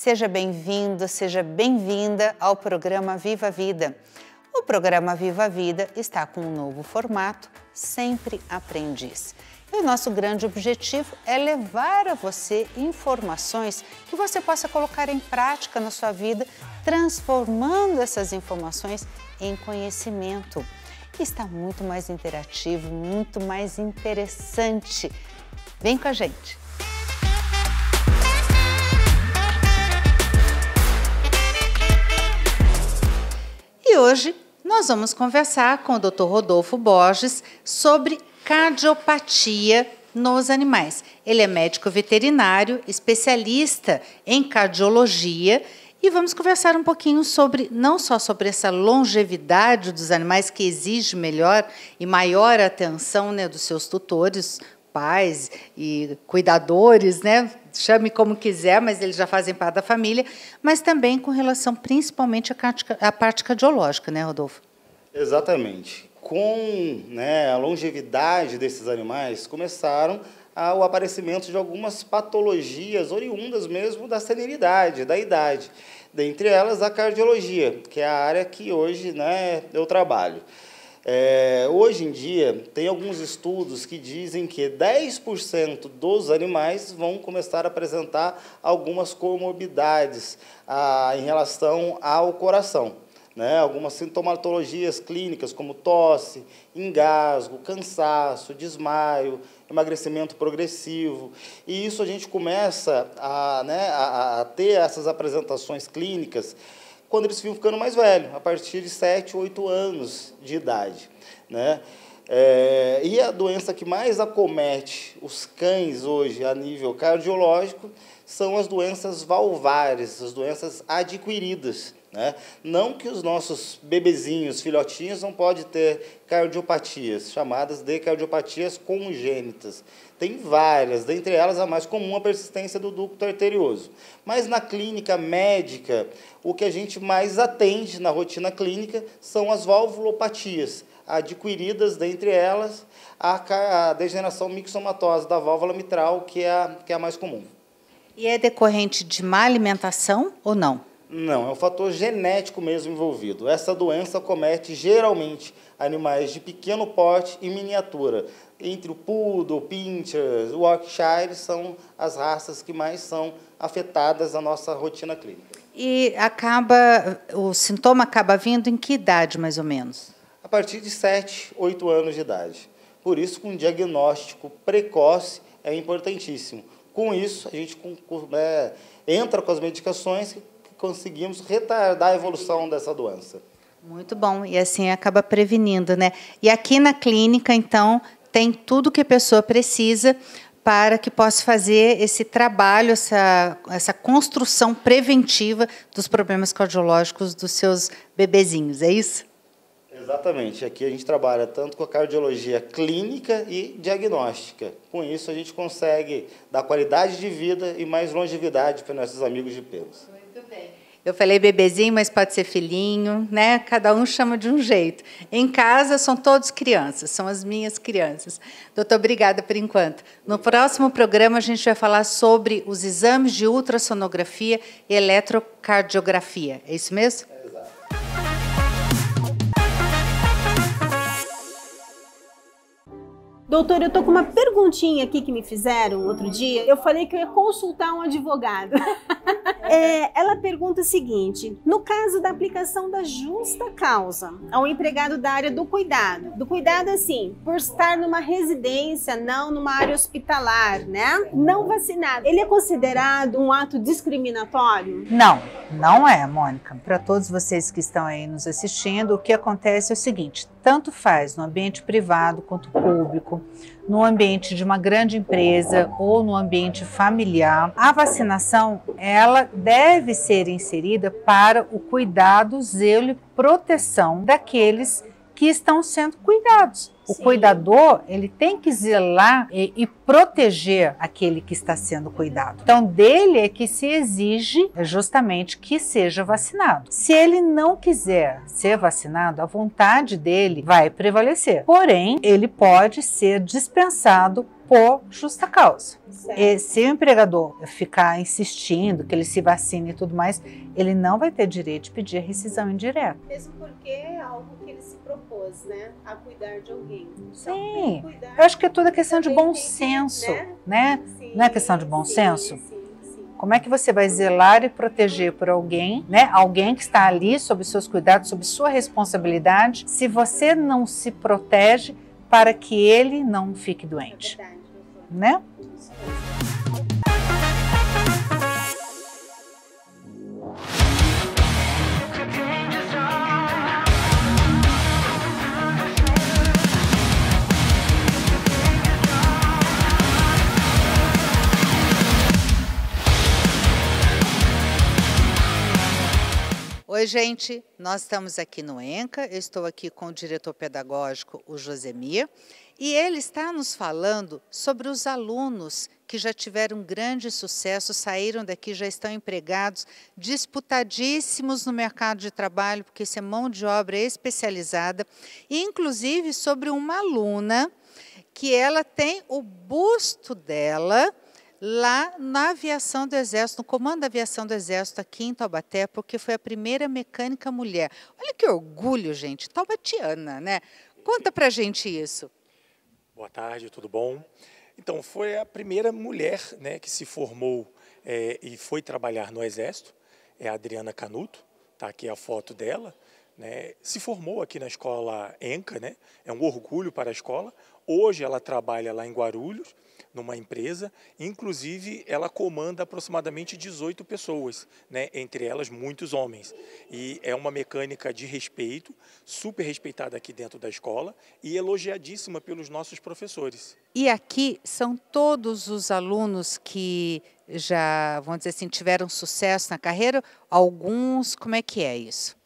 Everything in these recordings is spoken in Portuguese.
Seja bem-vindo, seja bem-vinda ao programa Viva a Vida. O programa Viva a Vida está com um novo formato, Sempre Aprendiz. E o nosso grande objetivo é levar a você informações que você possa colocar em prática na sua vida, transformando essas informações em conhecimento. Está muito mais interativo, muito mais interessante. Vem com a gente! E hoje nós vamos conversar com o Dr. Rodolfo Borges sobre cardiopatia nos animais. Ele é médico veterinário, especialista em cardiologia, e vamos conversar um pouquinho sobre, não só sobre essa longevidade dos animais que exige melhor e maior atenção, né, dos seus tutores, pais e cuidadores, né? Chame como quiser, mas eles já fazem parte da família, mas também com relação principalmente à parte cardiológica, né, Rodolfo? Exatamente. Com a longevidade desses animais, começaram o aparecimento de algumas patologias oriundas mesmo da senilidade, da idade. Dentre elas, a cardiologia, que é a área que hoje eu trabalho. Hoje em dia, tem alguns estudos que dizem que 10% dos animais vão começar a apresentar algumas comorbidades em relação ao coração. Algumas sintomatologias clínicas, como tosse, engasgo, cansaço, desmaio, emagrecimento progressivo. E isso a gente começa a ter essas apresentações clínicas quando eles ficam ficando mais velhos, a partir de 7, 8 anos de idade. E a doença que mais acomete os cães hoje a nível cardiológico são as doenças valvares, as doenças adquiridas. Não que os nossos bebezinhos, filhotinhos, não podem ter cardiopatias, chamadas de cardiopatias congênitas. Tem várias, dentre elas a mais comum, a persistência do ducto arterioso. Mas na clínica médica, o que a gente mais atende na rotina clínica são as valvulopatias, adquiridas, dentre elas, a degeneração mixomatosa da válvula mitral, que é a mais comum. E é decorrente de má alimentação ou não? Não, é um fator genético mesmo envolvido. Essa doença acomete geralmente animais de pequeno porte e miniatura. Entre o Poodle, Pinscher, o Yorkshire são as raças que mais são afetadas na nossa rotina clínica. E o sintoma acaba vindo em que idade, mais ou menos? A partir de 7, 8 anos de idade. Por isso, um diagnóstico precoce é importantíssimo. Com isso, a gente entra com as medicações que conseguimos retardar a evolução dessa doença. Muito bom, e assim acaba prevenindo, né? E aqui na clínica, então, tem tudo que a pessoa precisa para que possa fazer esse trabalho, essa construção preventiva dos problemas cardiológicos dos seus bebezinhos, é isso? Exatamente. Aqui a gente trabalha tanto com a cardiologia clínica e diagnóstica. Com isso, a gente consegue dar qualidade de vida e mais longevidade para nossos amigos de pelos. Muito bem. Eu falei bebezinho, mas pode ser filhinho, né? Cada um chama de um jeito. Em casa são todos crianças, são as minhas crianças. Doutor, obrigada por enquanto. No próximo programa a gente vai falar sobre os exames de ultrassonografia e eletrocardiografia. É isso mesmo? Exato. Doutor, eu tô com uma perguntinha aqui que me fizeram outro dia. Eu falei que eu ia consultar um advogado. Ela pergunta o seguinte: no caso da aplicação da justa causa ao empregado da área do cuidado assim, por estar numa residência, não numa área hospitalar, né? Não vacinado, ele é considerado um ato discriminatório? Não, não é, Mônica. Para todos vocês que estão aí nos assistindo, o que acontece é o seguinte: tanto faz no ambiente privado quanto público, no ambiente de uma grande empresa ou no ambiente familiar, a vacinação ela deve ser inserida para o cuidado, zelo e proteção daqueles que estão sendo cuidados. O cuidador, ele tem que zelar e proteger aquele que está sendo cuidado. Então, dele é que se exige justamente que seja vacinado. Se ele não quiser ser vacinado, a vontade dele vai prevalecer. Porém, ele pode ser dispensado por justa causa. Certo. E se o empregador ficar insistindo que ele se vacine e tudo mais, ele não vai ter direito de pedir a rescisão indireta. Mesmo porque é algo que ele se propôs, né? A cuidar de alguém. Então, Sim, cuidar, eu acho que é toda questão de também bom tem que, senso, né? né? Sim, Não é questão de bom sim, senso? sim. Como é que você vai zelar e proteger por alguém, né? Alguém que está ali sob seus cuidados, sob sua responsabilidade, se você não se protege para que ele não fique doente, É verdade, doutor. né? Isso mesmo. Oi, gente, nós estamos aqui no ENCA, eu estou aqui com o diretor pedagógico, o Josemir, e ele está nos falando sobre os alunos que já tiveram grande sucesso, saíram daqui, já estão empregados, disputadíssimos no mercado de trabalho, porque isso é mão de obra especializada, e inclusive sobre uma aluna que ela tem o busto dela lá na aviação do Exército, no Comando da Aviação do Exército aqui em Taubaté, porque foi a primeira mecânica mulher. Olha que orgulho, gente, taubatiana, né? Conta pra gente isso. Boa tarde, tudo bom? Então, foi a primeira mulher, né, que se formou e foi trabalhar no Exército, é a Adriana Canuto, tá aqui a foto dela, né, se formou aqui na escola ENCA, né, é um orgulho para a escola. Hoje ela trabalha lá em Guarulhos, numa empresa, inclusive ela comanda aproximadamente 18 pessoas, né, entre elas muitos homens. E é uma mecânica de respeito, super respeitada aqui dentro da escola e elogiadíssima pelos nossos professores. E aqui são todos os alunos que já, vamos dizer assim, tiveram sucesso na carreira? Alguns, como é que é isso?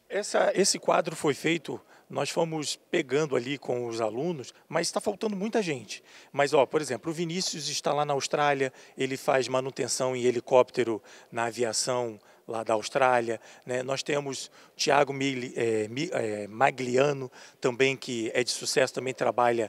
Esse quadro foi feito, nós fomos pegando ali com os alunos, mas está faltando muita gente. Mas, ó, por exemplo, o Vinícius está lá na Austrália, ele faz manutenção em helicóptero na aviação lá da Austrália, né? Nós temos o Thiago Magliano, também, que é de sucesso, também trabalha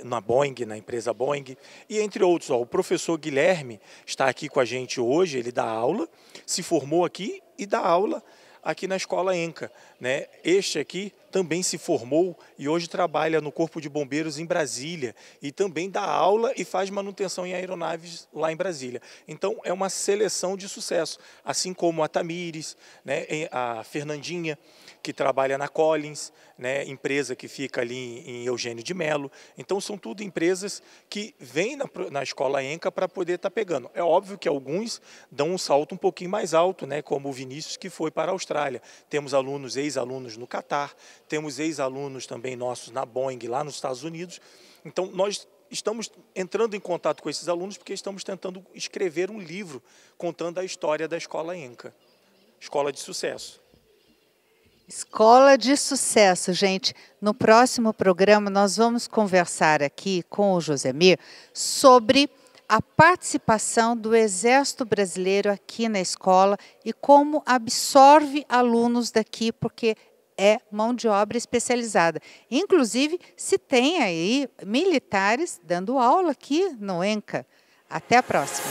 na Boeing, na empresa Boeing, e entre outros. Ó, o professor Guilherme está aqui com a gente hoje, ele dá aula, se formou aqui e dá aula aqui na escola ENCA, né? Este aqui também se formou e hoje trabalha no Corpo de Bombeiros em Brasília e também dá aula e faz manutenção em aeronaves lá em Brasília. Então é uma seleção de sucesso, assim como a Tamires, né? A Fernandinha, que trabalha na Collins, né? Empresa que fica ali em Eugênio de Melo. Então são tudo empresas que vêm na escola ENCA para poder estar pegando. É óbvio que alguns dão um salto um pouquinho mais alto, né? Como o Vinícius, que foi para a Austrália. Temos alunos, ex-alunos no Catar, temos ex-alunos também nossos na Boeing lá nos Estados Unidos. Então nós estamos entrando em contato com esses alunos porque estamos tentando escrever um livro contando a história da escola ENCA, escola de sucesso. Escola de sucesso, gente. No próximo programa nós vamos conversar aqui com o Josemir sobre a participação do Exército Brasileiro aqui na escola e como absorve alunos daqui, porque é mão de obra especializada. Inclusive, se tem aí militares dando aula aqui no ENCA. Até a próxima.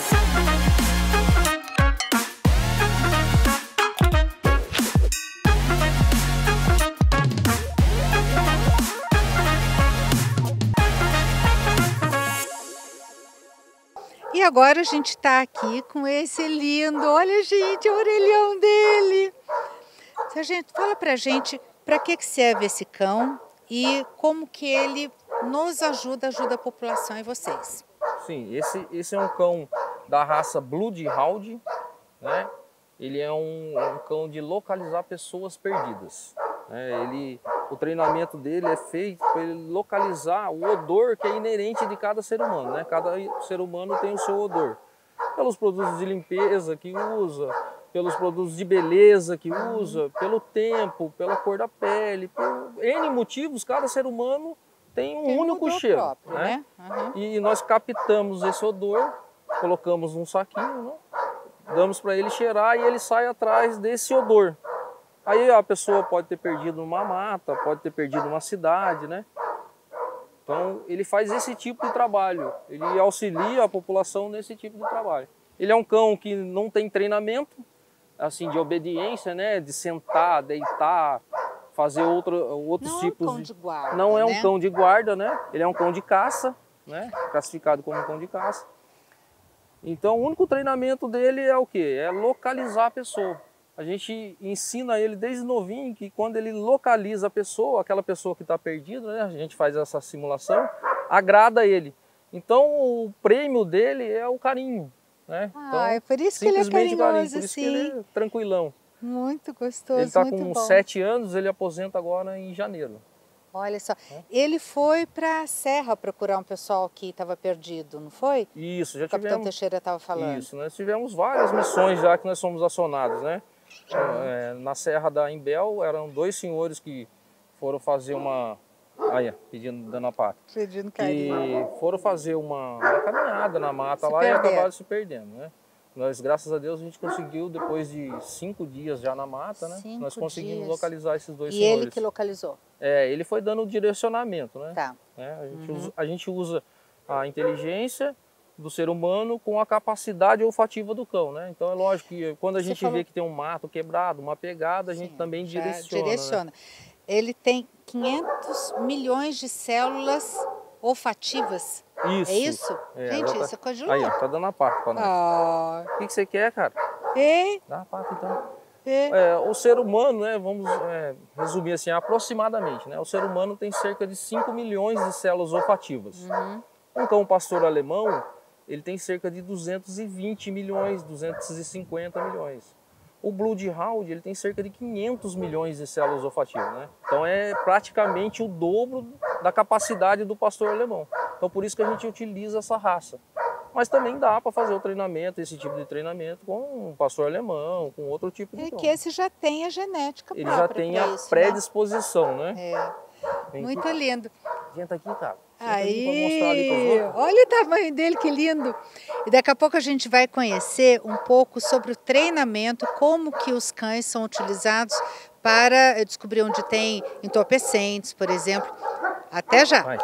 E agora a gente está aqui com esse lindo, olha, gente, o orelhão dele. Sargento, fala pra gente para que serve esse cão e como que ele nos ajuda a população e vocês. Sim, esse é um cão da raça Bloodhound, né? Ele é um cão de localizar pessoas perdidas. O treinamento dele é feito para ele localizar o odor que é inerente de cada ser humano, né? Cada ser humano tem o seu odor. Pelos produtos de limpeza que usa, pelos produtos de beleza que usa, pelo tempo, pela cor da pele, por N motivos, cada ser humano tem um único cheiro. Próprio, né? Uhum. E nós captamos esse odor, colocamos num saquinho, né? Damos para ele cheirar e ele sai atrás desse odor. Aí a pessoa pode ter perdido uma mata, pode ter perdido uma cidade, né? Então, ele faz esse tipo de trabalho, ele auxilia a população nesse tipo de trabalho. Ele é um cão que não tem treinamento, assim, de obediência, né? De sentar, deitar, fazer outros tipos Não é um cão de guarda, Não é um né? cão de guarda, né? Ele é um cão de caça, né? Classificado como um cão de caça. Então, o único treinamento dele é o quê? É localizar a pessoa. A gente ensina ele desde novinho que quando ele localiza a pessoa, aquela pessoa que está perdida, né? A gente faz essa simulação, agrada ele. Então, o prêmio dele é o carinho, né? Então, É por isso que ele é simplesmente carinhoso, por isso que ele é tranquilão. Muito gostoso, Ele está muito com bom. 7 anos, ele aposenta agora em janeiro. Olha só, ele foi para a Serra procurar um pessoal que estava perdido, não foi? Isso, já O Capitão tivemos. Teixeira estava falando. Isso, nós tivemos várias missões já que nós fomos acionados, né? Na Serra da Imbel, eram 2 senhores que foram fazer uma... Aí, pedindo, dando a pata. Pedindo carinho. Que foram fazer uma caminhada na mata Se lá perderam. e acabaram se perdendo, né? Nós, graças a Deus, a gente conseguiu, depois de 5 dias já na mata, né? 5 Nós conseguimos dias. localizar esses 2 E senhores. ele que localizou. Ele foi dando o direcionamento, né? Tá. A gente usa a inteligência do ser humano com a capacidade olfativa do cão, né? Então é lógico que quando a Você gente falou- vê que tem um mato quebrado, uma pegada, a gente Sim, também já direciona. Né? Ele tem 500 milhões de células olfativas. Isso. É isso? Gente, ela isso é coisa de Aí, ó, louco. tá dando a pata pra nós. Ah, O que você quer, cara? é, Dá a pata então. é. O ser humano, né, vamos resumir assim, aproximadamente, né? O ser humano tem cerca de 5 milhões de células olfativas. Um cão pastor alemão, ele tem cerca de 220 milhões, 250 milhões. O Bloodhound, ele tem cerca de 500 milhões de células olfativas, né? Então é praticamente o dobro da capacidade do pastor alemão. Então por isso que a gente utiliza essa raça. Mas também dá para fazer o treinamento, esse tipo de treinamento com um pastor alemão, com outro tipo de É cão. que esse já tem a genética Ele própria já tem pra a isso, predisposição, né? né? É. Vem Muito aqui. lindo. Senta aqui, cara. Senta aqui pra mostrar ali pros Aí, outros. olha o tamanho dele, que lindo. E daqui a pouco a gente vai conhecer um pouco sobre o treinamento, como que os cães são utilizados para descobrir onde tem entorpecentes, por exemplo. Até já. Vai.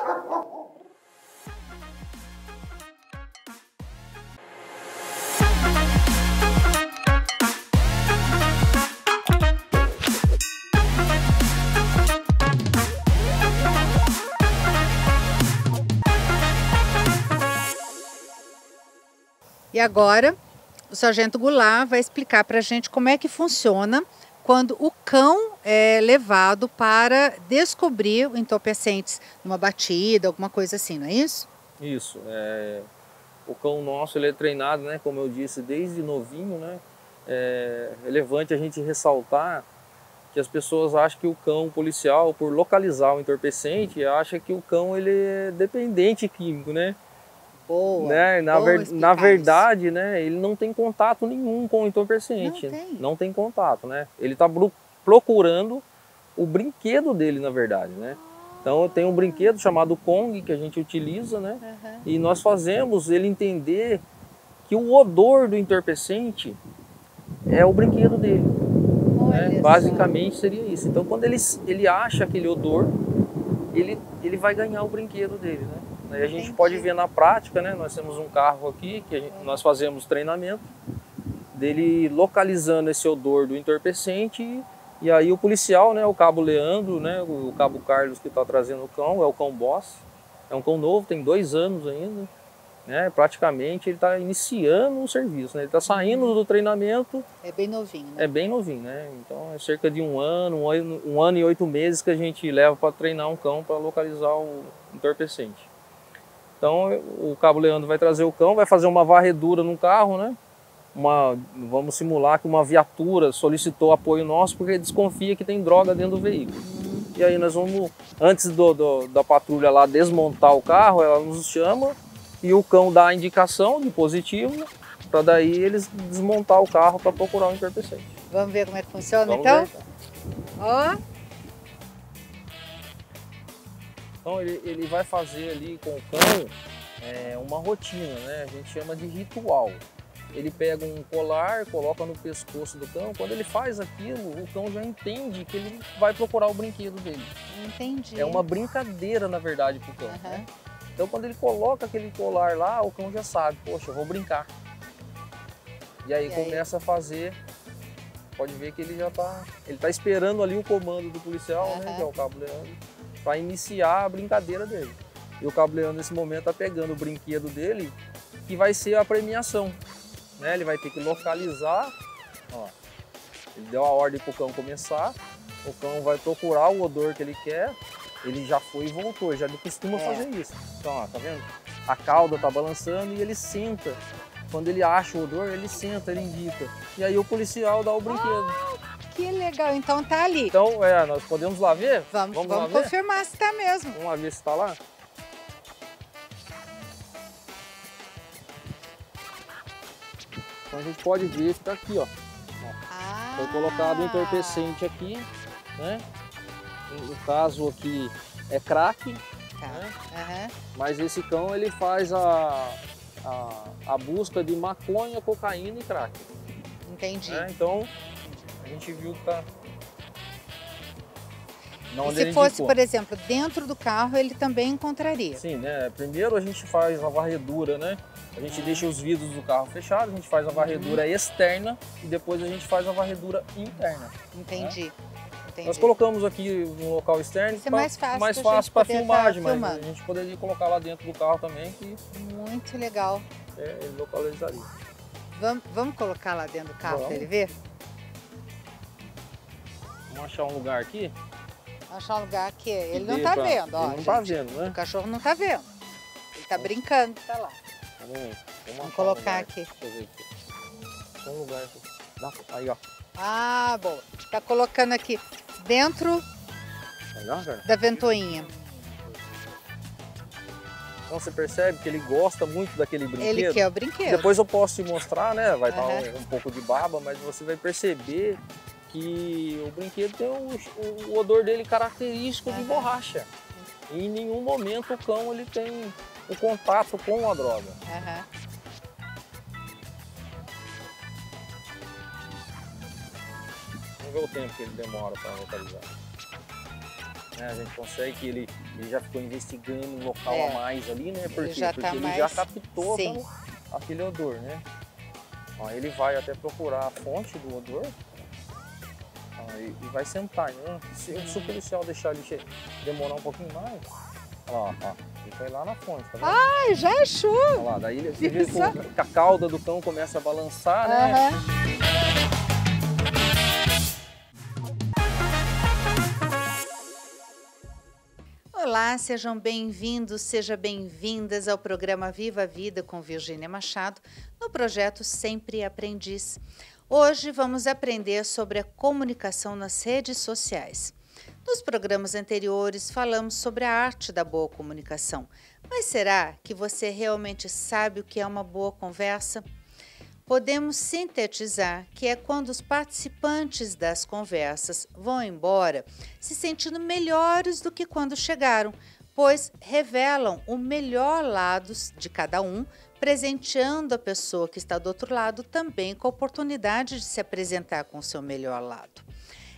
E agora, o Sargento Goulart vai explicar para a gente como é que funciona quando o cão é levado para descobrir entorpecentes numa batida, alguma coisa assim, não é isso? Isso. O cão nosso, ele é treinado, né? Como eu disse, desde novinho, né? É relevante a gente ressaltar que as pessoas acham que o cão policial, por localizar o entorpecente, acha que o cão ele é dependente químico, né? Boa. Né? Boa Na explicar verdade, né, ele não tem contato nenhum com o entorpecente. Não tem. Não tem contato, né? Ele está procurando o brinquedo dele, na verdade, né? Então tem um brinquedo chamado Kong que a gente utiliza, né? E nós fazemos ele entender que o odor do entorpecente é o brinquedo dele. Né? Olha Basicamente seria isso. Então quando ele acha aquele odor, ele vai ganhar o brinquedo dele, né? Aí a gente Entendi. pode ver na prática, né? Nós temos um carro aqui que nós fazemos treinamento dele localizando esse odor do entorpecente e aí o policial, né? O cabo Leandro, né? O cabo Carlos que está trazendo o cão, é o cão Boss. É um cão novo, tem 2 anos ainda, né? Praticamente ele está iniciando o serviço, né? Ele está saindo do treinamento. É bem novinho, né? É bem novinho, né? Então é cerca de um ano e 8 meses que a gente leva para treinar um cão para localizar o entorpecente. Então o cabo Leandro vai trazer o cão, vai fazer uma varredura no carro, né? Vamos simular que uma viatura solicitou apoio nosso porque desconfia que tem droga dentro do veículo. E aí nós vamos, antes da patrulha lá desmontar o carro, ela nos chama e o cão dá a indicação de positivo para daí eles desmontar o carro para procurar o entorpecente. Vamos ver como é que funciona, Vamos então? ver, Ó, Então ele vai fazer ali com o cão uma rotina, né? A gente chama de ritual. ele pega um colar, coloca no pescoço do cão. Quando ele faz aquilo, o cão já entende que ele vai procurar o brinquedo dele. Entendi. É uma brincadeira, na verdade, pro cão, né? Então, quando ele coloca aquele colar lá, o cão já sabe, poxa, eu vou brincar. E aí começa a fazer, pode ver que ele já tá esperando ali o comando do policial, né, que é o Cabo Leandro, para iniciar a brincadeira dele. E o Cabo Leandro, nesse momento, tá pegando o brinquedo dele, que vai ser a premiação, né? Ele vai ter que localizar, ó, ele deu a ordem pro cão começar, o cão vai procurar o odor que ele quer, ele já foi e voltou, já costuma fazer isso. Então, ó, tá vendo? A cauda tá balançando e ele senta. Quando ele acha o odor, ele senta, ele indica. E aí o policial dá o brinquedo. Que legal, então tá ali. Então, nós podemos lá ver? Vamos lá ver? confirmar se tá mesmo. Vamos lá ver se tá lá? Então a gente pode ver que tá aqui, ó. Foi colocado um entorpecente aqui, né? No caso aqui é crack, né? Mas esse cão ele faz a busca de maconha, cocaína e crack. Entendi. Então a gente viu que tá. E se fosse, por exemplo, dentro do carro, ele também encontraria? Sim, né? Primeiro a gente faz a varredura, né? A gente deixa os vidros do carro fechados, a gente faz a varredura externa e depois a gente faz a varredura interna. Entendi. Né? Entendi. Nós colocamos aqui no local externo. Isso é mais fácil para filmagem, mas a gente poderia colocar lá dentro do carro também. Que muito legal. Ele localizaria. Vamos colocar lá dentro do carro para ele ver? Vamos achar um lugar aqui. Achar um lugar que ele não tá vendo, ó. Ele não tá vendo, né? O cachorro não tá vendo. Ele tá brincando, tá lá. Vamos colocar aqui. Deixa eu ver aqui. Só um lugar aqui. Aí, ó. Ah, boa. Tá colocando aqui dentro da ventoinha. Então você percebe que ele gosta muito daquele brinquedo. Ele quer o brinquedo. Depois eu posso te mostrar, né? Vai estar um pouco de baba, mas você vai perceber que o brinquedo tem o odor dele característico de borracha. E em nenhum momento o cão ele tem o contato com a droga. Vamos ver o tempo que ele demora para localizar. A gente consegue que ele já ficou investigando um local a mais ali, né? Porque ele já captou aquele odor, né? Ó, ele vai até procurar a fonte do odor. E vai sentar, né? Se o policial deixar ele demorar um pouquinho mais, ó, ele foi lá na fonte, tá vendo? Ah, já achou! Olha lá, daí você vê que a cauda do cão começa a balançar, né? Olá, sejam bem-vindos, sejam bem-vindas ao programa Viva a Vida com Virgínia Machado, no projeto Sempre Aprendiz. Hoje vamos aprender sobre a comunicação nas redes sociais. Nos programas anteriores falamos sobre a arte da boa comunicação, mas será que você realmente sabe o que é uma boa conversa? Podemos sintetizar que é quando os participantes das conversas vão embora se sentindo melhores do que quando chegaram, pois revelam o melhor lado de cada um, presenteando a pessoa que está do outro lado também com a oportunidade de se apresentar com o seu melhor lado.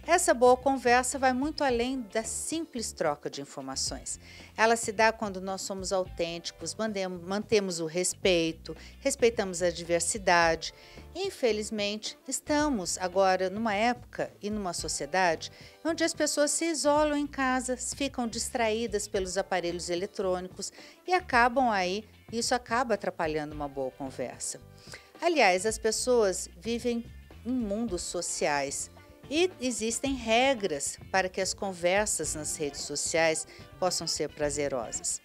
Essa boa conversa vai muito além da simples troca de informações. Ela se dá quando nós somos autênticos, mantemos o respeito, respeitamos a diversidade. Infelizmente, estamos agora numa época e numa sociedade onde as pessoas se isolam em casa, ficam distraídas pelos aparelhos eletrônicos e isso acaba atrapalhando uma boa conversa. Aliás, as pessoas vivem em mundos sociais e existem regras para que as conversas nas redes sociais possam ser prazerosas.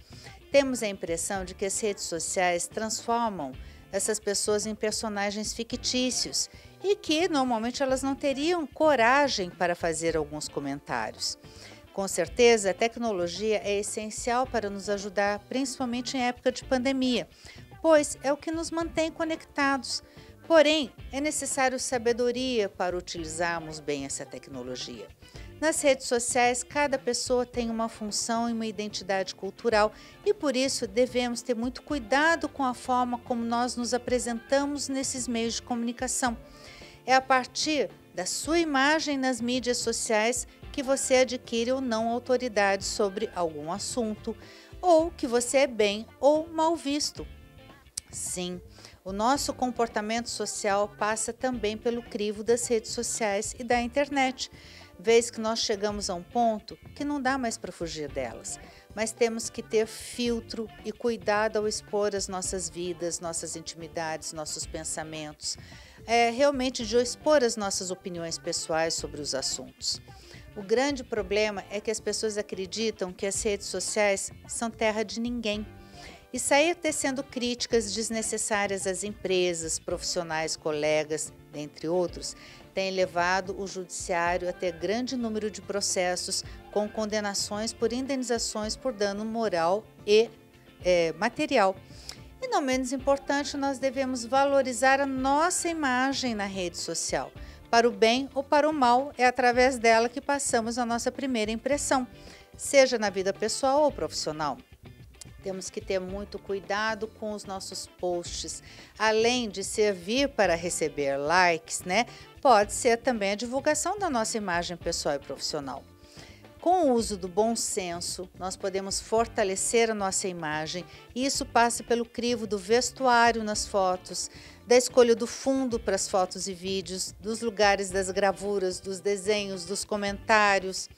Temos a impressão de que as redes sociais transformam essas pessoas em personagens fictícios e que normalmente elas não teriam coragem para fazer alguns comentários. Com certeza, a tecnologia é essencial para nos ajudar, principalmente em época de pandemia, pois é o que nos mantém conectados. Porém, é necessário sabedoria para utilizarmos bem essa tecnologia. Nas redes sociais, cada pessoa tem uma função e uma identidade cultural e por isso devemos ter muito cuidado com a forma como nós nos apresentamos nesses meios de comunicação. É a partir da sua imagem nas mídias sociais que você adquire ou não autoridade sobre algum assunto, ou que você é bem ou mal visto. Sim, o nosso comportamento social passa também pelo crivo das redes sociais e da internet, vez que nós chegamos a um ponto que não dá mais para fugir delas, mas temos que ter filtro e cuidado ao expor as nossas vidas, nossas intimidades, nossos pensamentos, realmente de expor as nossas opiniões pessoais sobre os assuntos. O grande problema é que as pessoas acreditam que as redes sociais são terra de ninguém. E sair tecendo críticas desnecessárias às empresas, profissionais, colegas, dentre outros, tem levado o judiciário a ter grande número de processos com condenações por indenizações por dano moral e material. E não menos importante, nós devemos valorizar a nossa imagem na rede social. Para o bem ou para o mal, é através dela que passamos a nossa primeira impressão, seja na vida pessoal ou profissional. Temos que ter muito cuidado com os nossos posts. Além de servir para receber likes, pode ser também a divulgação da nossa imagem pessoal e profissional. Com o uso do bom senso, nós podemos fortalecer a nossa imagem e isso passa pelo crivo do vestuário nas fotos, da escolha do fundo para as fotos e vídeos, dos lugares das gravuras, dos desenhos, dos comentários.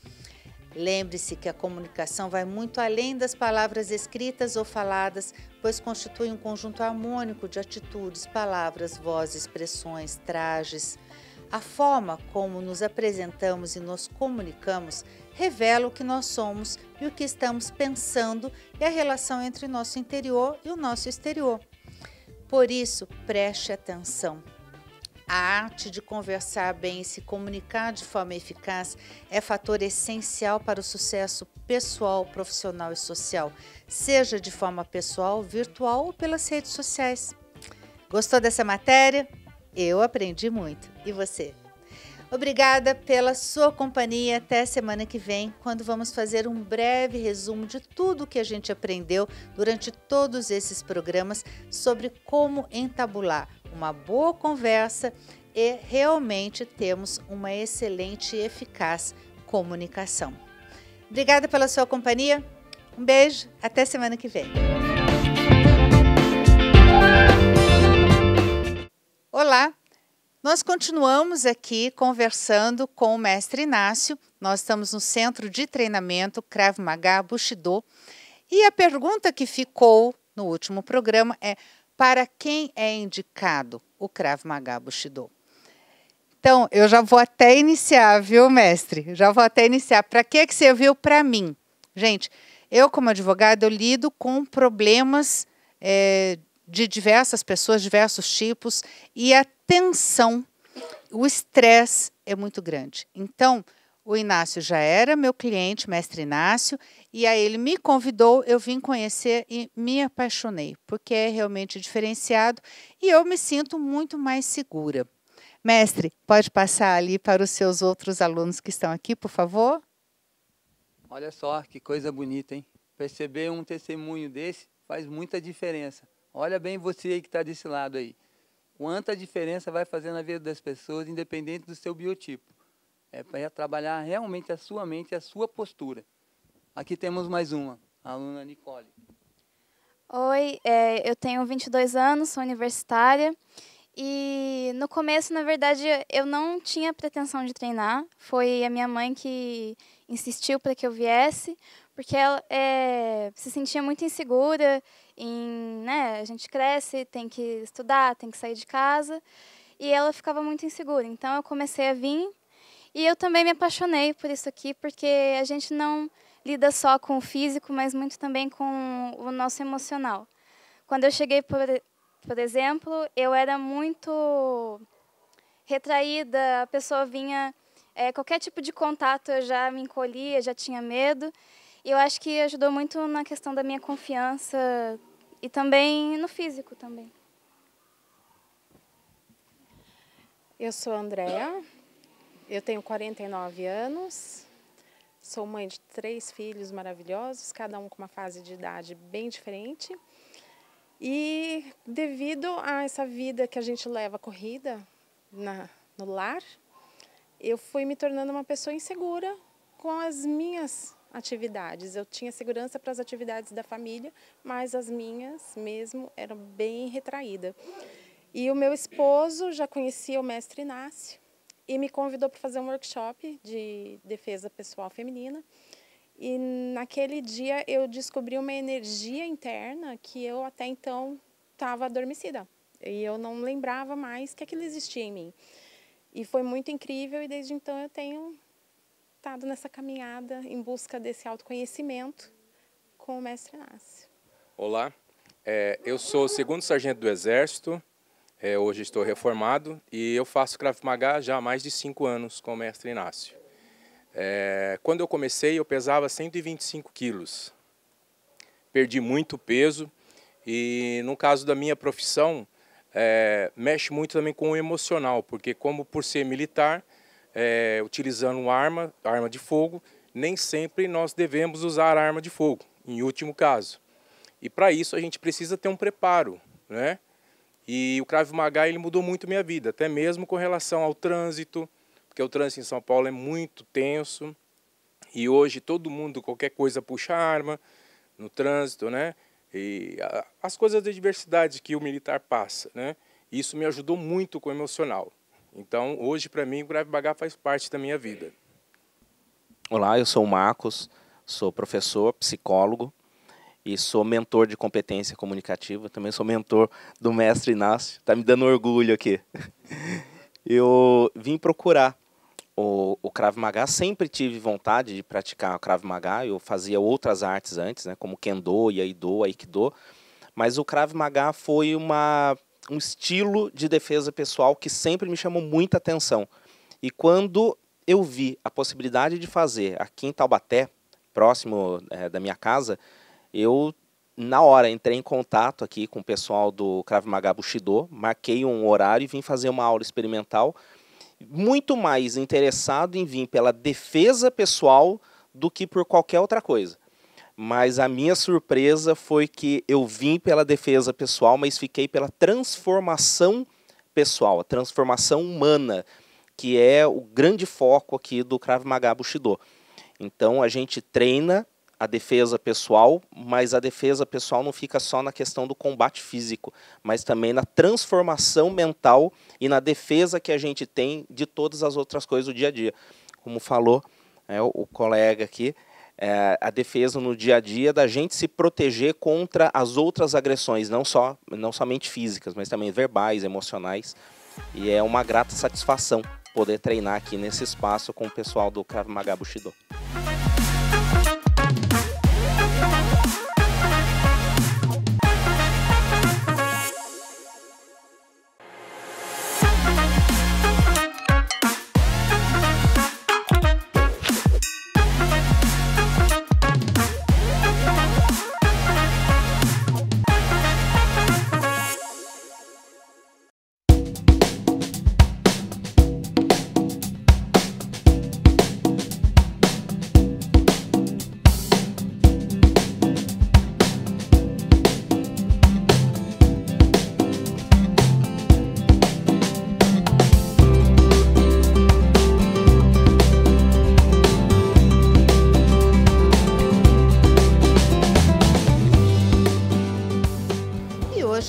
Lembre-se que a comunicação vai muito além das palavras escritas ou faladas, pois constitui um conjunto harmônico de atitudes, palavras, vozes, expressões, trajes. A forma como nos apresentamos e nos comunicamos revela o que nós somos e o que estamos pensando e a relação entre o nosso interior e o nosso exterior. Por isso, preste atenção. A arte de conversar bem e se comunicar de forma eficaz é fator essencial para o sucesso pessoal, profissional e social, seja de forma pessoal, virtual ou pelas redes sociais. Gostou dessa matéria? Eu aprendi muito. E você? Obrigada pela sua companhia. Até semana que vem, quando vamos fazer um breve resumo de tudo o que a gente aprendeu durante todos esses programas sobre como entabular uma boa conversa e realmente termos uma excelente e eficaz comunicação. Obrigada pela sua companhia. Um beijo. Até semana que vem. Olá! Nós continuamos aqui conversando com o mestre Inácio. Nós estamos no Centro de Treinamento Krav Maga Bushido. E a pergunta que ficou no último programa é: para quem é indicado o Krav Maga Bushido? Então, eu já vou até iniciar, viu, mestre? Já vou até iniciar. Para que serviu para mim? Gente, eu como advogada, eu lido com problemas de diversas pessoas, diversos tipos, e a tensão, o estresse é muito grande. Então, o Inácio já era meu cliente, mestre Inácio, e aí ele me convidou, eu vim conhecer e me apaixonei, porque é realmente diferenciado e eu me sinto muito mais segura. Mestre, pode passar ali para os seus outros alunos que estão aqui, por favor? Olha só que coisa bonita, hein? Perceber um testemunho desse faz muita diferença. Olha bem você aí que está desse lado aí. Quanta diferença vai fazer na vida das pessoas, independente do seu biotipo. É para trabalhar realmente a sua mente e a sua postura. Aqui temos mais uma, a aluna Nicole. Oi, eu tenho 22 anos, sou universitária. E no começo, na verdade, eu não tinha pretensão de treinar. Foi a minha mãe que insistiu para que eu viesse, porque ela se sentia muito insegura a gente cresce, tem que estudar, tem que sair de casa, e ela ficava muito insegura. Então eu comecei a vir e eu também me apaixonei por isso aqui, porque a gente não lida só com o físico, mas muito também com o nosso emocional. Quando eu cheguei, por exemplo, eu era muito retraída, a pessoa vinha, qualquer tipo de contato eu já me encolhia, já tinha medo. E eu acho que ajudou muito na questão da minha confiança e também no físico também. Eu sou a Andréa, eu tenho 49 anos, Sou mãe de 3 filhos maravilhosos, cada um com uma fase de idade bem diferente. E devido a essa vida que a gente leva corrida no lar, eu fui me tornando uma pessoa insegura com as minhas atividades. Eu tinha segurança para as atividades da família, mas as minhas mesmo eram bem retraídas. E o meu esposo já conhecia o mestre Inácio e me convidou para fazer um workshop de defesa pessoal feminina. E naquele dia eu descobri uma energia interna que eu até então estava adormecida. E eu não lembrava mais que aquilo existia em mim. E foi muito incrível e desde então eu tenho estado nessa caminhada em busca desse autoconhecimento com o mestre Inácio. Olá, eu sou o 2º sargento do Exército, hoje estou reformado e eu faço Krav Maga já há mais de 5 anos com o mestre Inácio. Quando eu comecei eu pesava 125 quilos, perdi muito peso e no caso da minha profissão mexe muito também com o emocional, porque como por ser militar, utilizando arma de fogo, nem sempre nós devemos usar arma de fogo, em último caso. E para isso a gente precisa ter um preparo, né? E o Krav Maga ele mudou muito minha vida, até mesmo com relação ao trânsito, porque o trânsito em São Paulo é muito tenso e hoje todo mundo, qualquer coisa, puxa arma no trânsito, né? E as coisas da diversidade que o militar passa, né? Isso me ajudou muito com o emocional. Então, hoje, para mim, o Krav Maga faz parte da minha vida. Olá, eu sou o Marcos, sou professor, psicólogo e sou mentor de competência comunicativa. Também sou mentor do mestre Inácio, está me dando orgulho aqui. Eu vim procurar o Krav Maga, sempre tive vontade de praticar o Krav Maga. Eu fazia outras artes antes, né, como Kendo, Iaido, Aikido, mas o Krav Maga foi um estilo de defesa pessoal que sempre me chamou muita atenção. E quando eu vi a possibilidade de fazer aqui em Taubaté, próximo da minha casa, eu, na hora, entrei em contato aqui com o pessoal do Krav Maga Bushido, marquei um horário e vim fazer uma aula experimental, muito mais interessado em vir pela defesa pessoal do que por qualquer outra coisa. Mas a minha surpresa foi que eu vim pela defesa pessoal, mas fiquei pela transformação pessoal, a transformação humana, que é o grande foco aqui do Krav Maga Bushido. Então a gente treina a defesa pessoal, mas a defesa pessoal não fica só na questão do combate físico, mas também na transformação mental e na defesa que a gente tem de todas as outras coisas do dia a dia. Como falou o colega aqui, a defesa no dia a dia da gente se proteger contra as outras agressões, não somente físicas, mas também verbais, emocionais. E é uma grata satisfação poder treinar aqui nesse espaço com o pessoal do Krav Maga Bushido.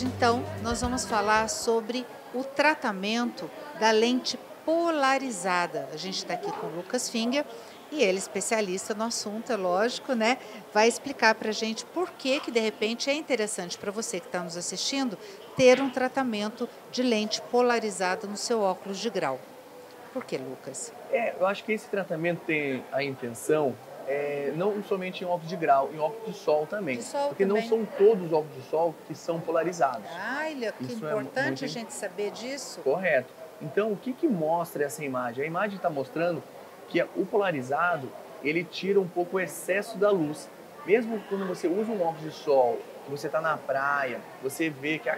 Então, nós vamos falar sobre o tratamento da lente polarizada. A gente está aqui com o Lucas Finger e ele, especialista no assunto, é lógico, né? Vai explicar para a gente por que de repente é interessante para você que está nos assistindo ter um tratamento de lente polarizada no seu óculos de grau. Por que, Lucas? Eu acho que esse tratamento tem a intenção não somente em óculos de grau, em óculos de sol também. De sol porque também. não são todos os óculos de sol que são polarizados. Olha, que importante a gente saber disso. Correto. Então, o que mostra essa imagem? A imagem está mostrando que o polarizado, ele tira um pouco o excesso da luz. Mesmo quando você usa um óculos de sol, que você está na praia, você vê que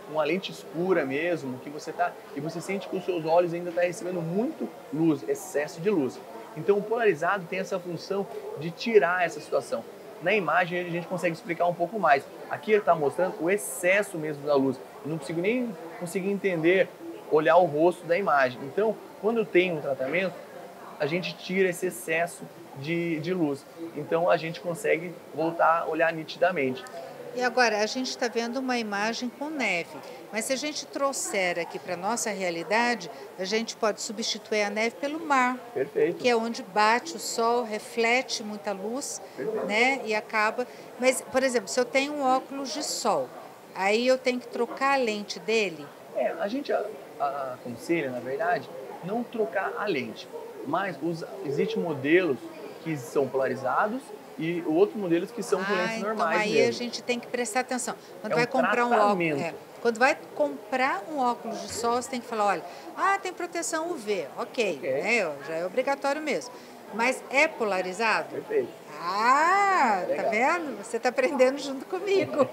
com a lente escura mesmo, que você tá, e você sente que os seus olhos ainda estão recebendo muito luz, excesso de luz. Então o polarizado tem essa função de tirar essa situação. Na imagem a gente consegue explicar um pouco mais. Aqui ele está mostrando o excesso mesmo da luz. Eu não consigo nem entender, olhar o rosto da imagem. Então, quando tem um tratamento, a gente tira esse excesso de luz. Então a gente consegue voltar a olhar nitidamente. E agora, a gente está vendo uma imagem com neve, mas se a gente trouxer aqui para a nossa realidade, a gente pode substituir a neve pelo mar. Perfeito. Que é onde bate o sol, reflete muita luz, né? E acaba... Mas, por exemplo, se eu tenho um óculos de sol, aí eu tenho que trocar a lente dele? A gente aconselha, na verdade, não trocar a lente, mas existem modelos que são polarizados e outros modelos que são com lentes normais aí mesmo. A gente tem que prestar atenção. Quando É vai um comprar tratamento. um óculos, quando vai comprar um óculos de sol, você tem que falar, olha, tem proteção UV, ok. Né? Já é obrigatório mesmo. Mas é polarizado? Perfeito. Tá vendo? Você está aprendendo junto comigo.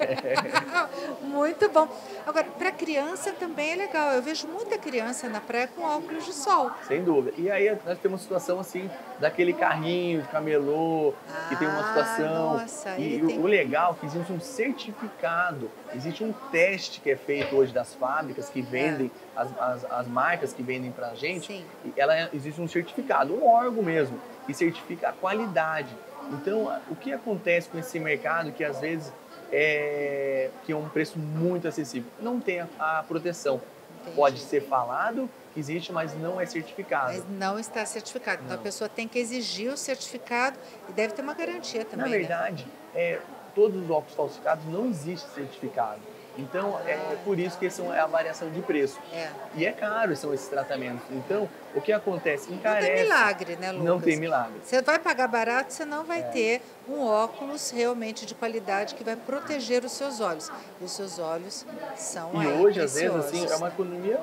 Muito bom. Agora, para criança também é legal. Eu vejo muita criança na praia com óculos de sol. Sem dúvida. E aí nós temos uma situação assim, daquele carrinho de camelô, que tem uma situação. Nossa, e o legal é que existe um certificado, existe um teste que é feito hoje das fábricas que vendem, as marcas que vendem pra gente. Sim. E existe um certificado, um órgão mesmo, que certifica a qualidade. Então, o que acontece com esse mercado que às vezes que é um preço muito acessível? Não tem a proteção. Entendi. Pode ser falado que existe, mas não é certificado. Mas não está certificado. Então a pessoa tem que exigir o certificado e deve ter uma garantia também. Na verdade, todos os óculos falsificados não existe certificado. Então, por isso que é a variação de preço. E é caro são esses tratamentos. Então, o que acontece? Encarece. Não tem milagre, né, Lucas? Não tem milagre. Você vai pagar barato, você não vai ter um óculos realmente de qualidade que vai proteger os seus olhos. E os seus olhos são E hoje, preciosos. às vezes, assim, é uma economia,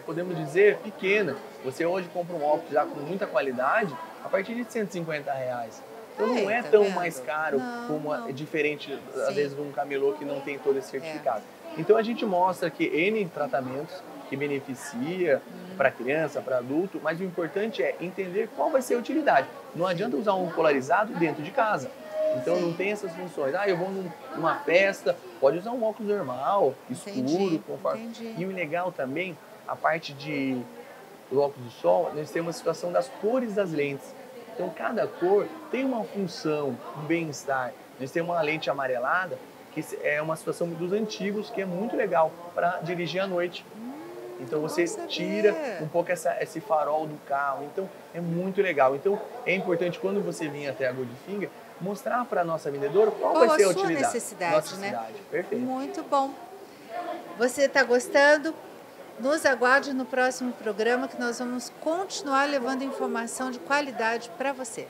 podemos dizer, pequena. Você hoje compra um óculos já com muita qualidade a partir de R$150. Então não é tão mais caro como é diferente, às vezes, de um camelô que não tem todo esse certificado. Então a gente mostra que N tratamentos que beneficia para criança, para adulto, mas o importante é entender qual vai ser a utilidade. Não adianta usar um polarizado dentro de casa. Então não tem essas funções. Eu vou numa festa, pode usar um óculos normal, escuro, conforme. E o legal também, a parte do óculos de sol, nós temos a situação das cores das lentes. Então, cada cor tem uma função, um bem-estar. Nós temos uma lente amarelada, que é uma situação dos antigos, que é muito legal para dirigir à noite. Então, você tira um pouco esse farol do carro. Então, é muito legal. Então, é importante, quando você vir até a Goldfinger, mostrar para a nossa vendedora qual vai ser a utilidade. Necessidade, né? Perfeito. Muito bom. Você está gostando? Nos aguarde no próximo programa, que nós vamos continuar levando informação de qualidade para você.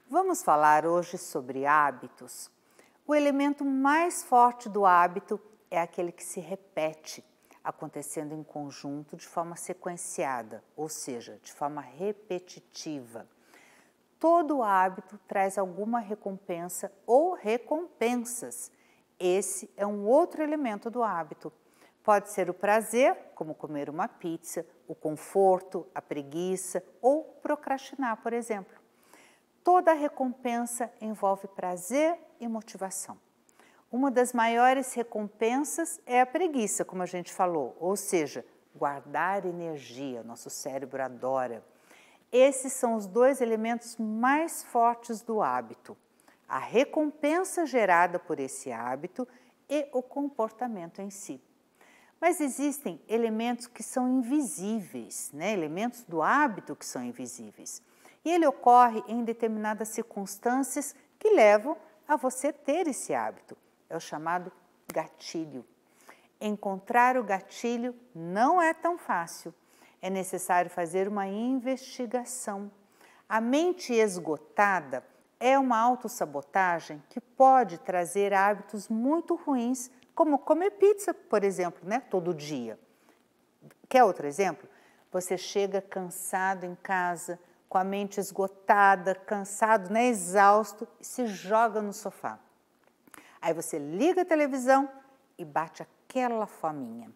Vamos falar hoje sobre hábitos. O elemento mais forte do hábito é aquele que se repete, acontecendo em conjunto de forma sequenciada, ou seja, de forma repetitiva. Todo hábito traz alguma recompensa ou recompensas. Esse é um outro elemento do hábito. Pode ser o prazer, como comer uma pizza, o conforto, a preguiça ou procrastinar, por exemplo. Toda recompensa envolve prazer e motivação. Uma das maiores recompensas é a preguiça, como a gente falou, ou seja, guardar energia, nosso cérebro adora. Esses são os dois elementos mais fortes do hábito. A recompensa gerada por esse hábito e o comportamento em si. Mas existem elementos que são invisíveis, né? Elementos do hábito que são invisíveis. E ele ocorre em determinadas circunstâncias que levam a você ter esse hábito. É o chamado gatilho. Encontrar o gatilho não é tão fácil. É necessário fazer uma investigação. A mente esgotada é uma autossabotagem que pode trazer hábitos muito ruins, como comer pizza, por exemplo, né, todo dia. Quer outro exemplo? Você chega cansado em casa, com a mente esgotada, cansado, né, exausto, e se joga no sofá. Aí você liga a televisão e bate aquela fominha.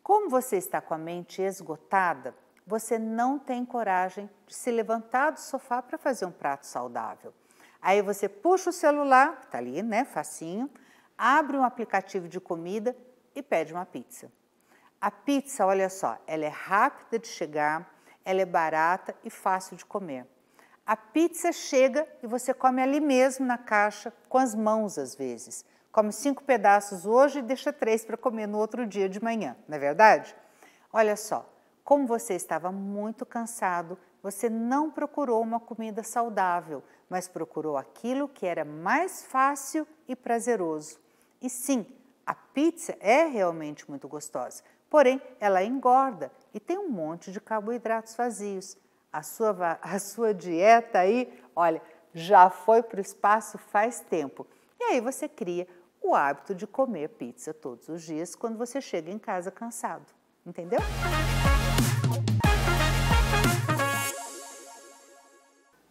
Como Como você está com a mente esgotada, você não tem coragem de se levantar do sofá para fazer um prato saudável. Aí você puxa o celular, que está ali, né, facinho, abre um aplicativo de comida e pede uma pizza. A pizza, olha só, ela é rápida de chegar, ela é barata e fácil de comer. A pizza chega e você come ali mesmo na caixa, com as mãos às vezes. Come 5 pedaços hoje e deixa 3 para comer no outro dia de manhã, não é verdade? Olha só, como você estava muito cansado, você não procurou uma comida saudável, mas procurou aquilo que era mais fácil e prazeroso. E sim, a pizza é realmente muito gostosa, porém ela engorda e tem um monte de carboidratos vazios. A sua dieta aí, olha, já foi para o espaço faz tempo. E aí você cria o hábito de comer pizza todos os dias quando você chega em casa cansado. Entendeu?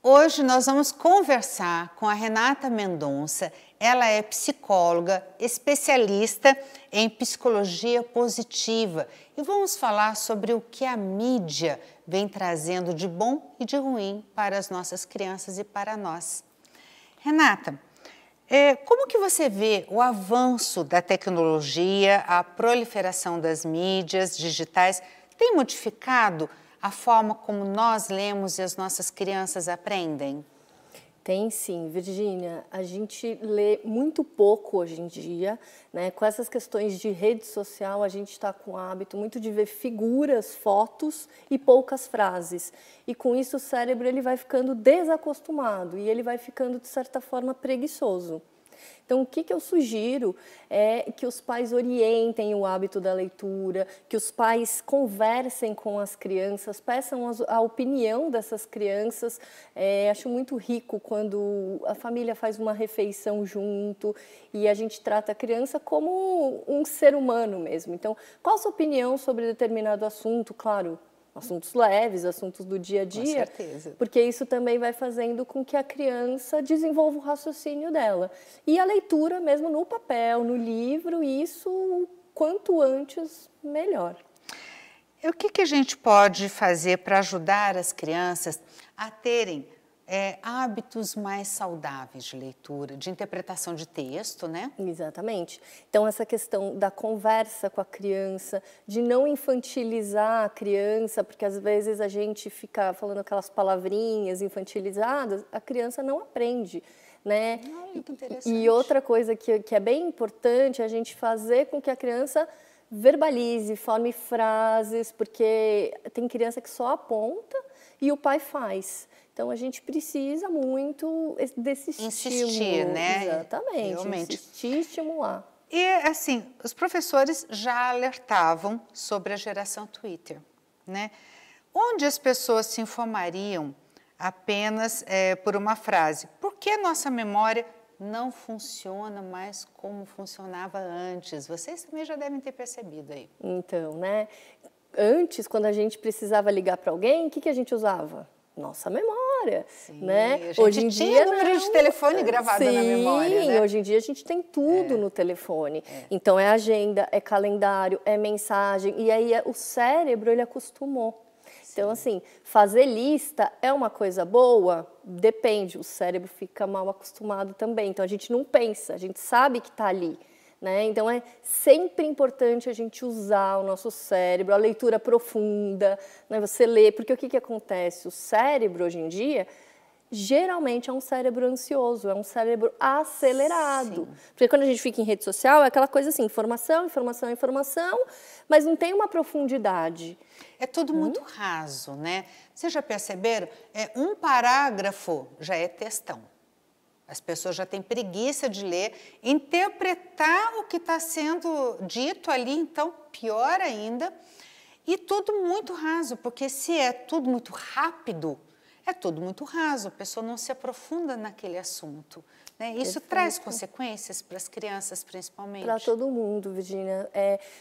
Hoje nós vamos conversar com a Renata Mendonça. Ela é psicóloga, especialista em psicologia positiva. E vamos falar sobre o que a mídia vem trazendo de bom e de ruim para as nossas crianças e para nós. Renata, como que você vê o avanço da tecnologia, a proliferação das mídias digitais, tem modificado a forma como nós lemos e as nossas crianças aprendem? Tem sim, Virgínia. A gente lê muito pouco hoje em dia, né? Com essas questões de rede social, a gente está com o hábito muito de ver figuras, fotos e poucas frases. E com isso o cérebro ele vai ficando desacostumado e ele vai ficando, de certa forma, preguiçoso. Então, o que eu sugiro é que os pais orientem o hábito da leitura, que os pais conversem com as crianças, peçam a opinião dessas crianças. Acho muito rico quando a família faz uma refeição junto e a gente trata a criança como um ser humano mesmo. Então, qual a sua opinião sobre determinado assunto? Claro, assuntos leves, assuntos do dia a dia, com certeza. Porque isso também vai fazendo com que a criança desenvolva o raciocínio dela. E a leitura mesmo no papel, no livro, isso quanto antes, melhor. E o que a gente pode fazer para ajudar as crianças a terem hábitos mais saudáveis de leitura, de interpretação de texto, né? Exatamente. Então, essa questão da conversa com a criança, de não infantilizar a criança, porque às vezes a gente fica falando aquelas palavrinhas infantilizadas, a criança não aprende, né? Que interessante. E outra coisa que é bem importante é a gente fazer com que a criança verbalize, forme frases, porque tem criança que só aponta e o pai faz. Então, a gente precisa muito desse estímulo. Insistir, né? Exatamente, realmente. Insistir e estimular. E, assim, os professores já alertavam sobre a geração Twitter, né? Onde as pessoas se informariam apenas por uma frase. Por que nossa memória não funciona mais como funcionava antes? Vocês também já devem ter percebido aí. Então, né? Antes, quando a gente precisava ligar para alguém, o que a gente usava? Nossa memória, Sim, né? A gente hoje em dia número de telefone gravado na memória, né? Hoje em dia a gente tem tudo no telefone. Então é agenda, é calendário, é mensagem e aí o cérebro ele acostumou. Então assim, fazer lista é uma coisa boa? Depende, o cérebro fica mal acostumado também. Então a gente não pensa, a gente sabe que está ali. Né? Então, é sempre importante a gente usar o nosso cérebro, a leitura profunda, né? Você lê, porque o que acontece? O cérebro, hoje em dia, geralmente é um cérebro ansioso, é um cérebro acelerado. Sim. Porque quando a gente fica em rede social, é aquela coisa assim, informação, informação, informação, mas não tem uma profundidade. É tudo muito raso, né? Vocês já perceberam? Um parágrafo já é textão. As pessoas já têm preguiça de ler, interpretar o que está sendo dito ali, então, pior ainda. E tudo muito raso, porque se é tudo muito rápido, é tudo muito raso, a pessoa não se aprofunda naquele assunto. Né? Isso traz consequências para as crianças, principalmente? Para todo mundo, Virginia.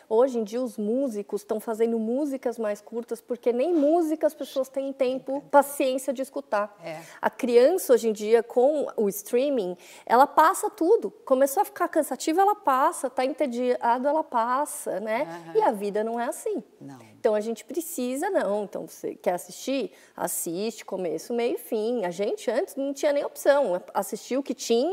Hoje em dia, os músicos estão fazendo músicas mais curtas, porque nem música as pessoas têm tempo, paciência de escutar. A criança, hoje em dia, com o streaming, ela passa tudo. Começou a ficar cansativa, ela passa. Está entediado, ela passa, né? E a vida não é assim. Não. Então, a gente precisa, Então, você quer assistir? Assiste, começo, meio e fim. A gente, antes, não tinha nem opção. Assistiu o que tinha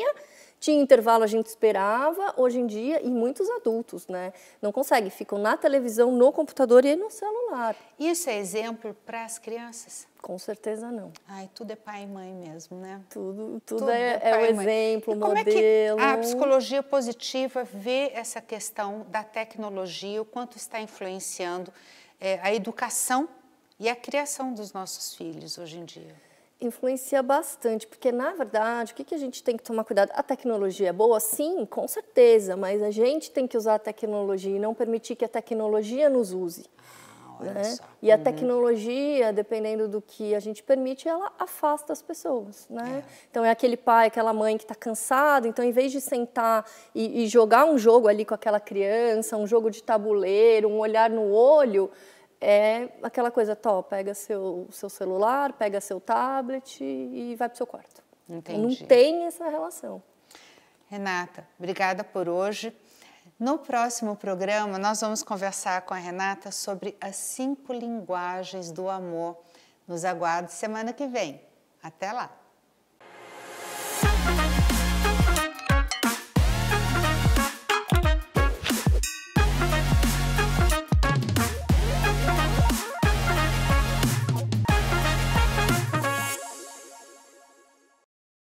intervalo, a gente esperava. Hoje em dia, e muitos adultos, né? Não conseguem, ficam na televisão, no computador e no celular. Isso é exemplo para as crianças? Com certeza não. Ai, tudo é pai e mãe mesmo, né? Tudo é o exemplo, o modelo. Como é que a psicologia positiva vê essa questão da tecnologia, o quanto está influenciando a educação e a criação dos nossos filhos hoje em dia? Influencia bastante, porque, na verdade, o que a gente tem que tomar cuidado? A tecnologia é boa? Sim, com certeza, mas a gente tem que usar a tecnologia e não permitir que a tecnologia nos use. Né? E a tecnologia, dependendo do que a gente permite, ela afasta as pessoas, né? Então é aquele pai, aquela mãe que está cansado, então em vez de sentar e jogar um jogo ali com aquela criança, um jogo de tabuleiro, um olhar no olho, é aquela coisa, pega seu celular, pega seu tablet e vai para o seu quarto. Entendi. Não tem essa relação. Renata, obrigada por hoje. No próximo programa, nós vamos conversar com a Renata sobre as 5 linguagens do amor. Nos aguarde semana que vem. Até lá!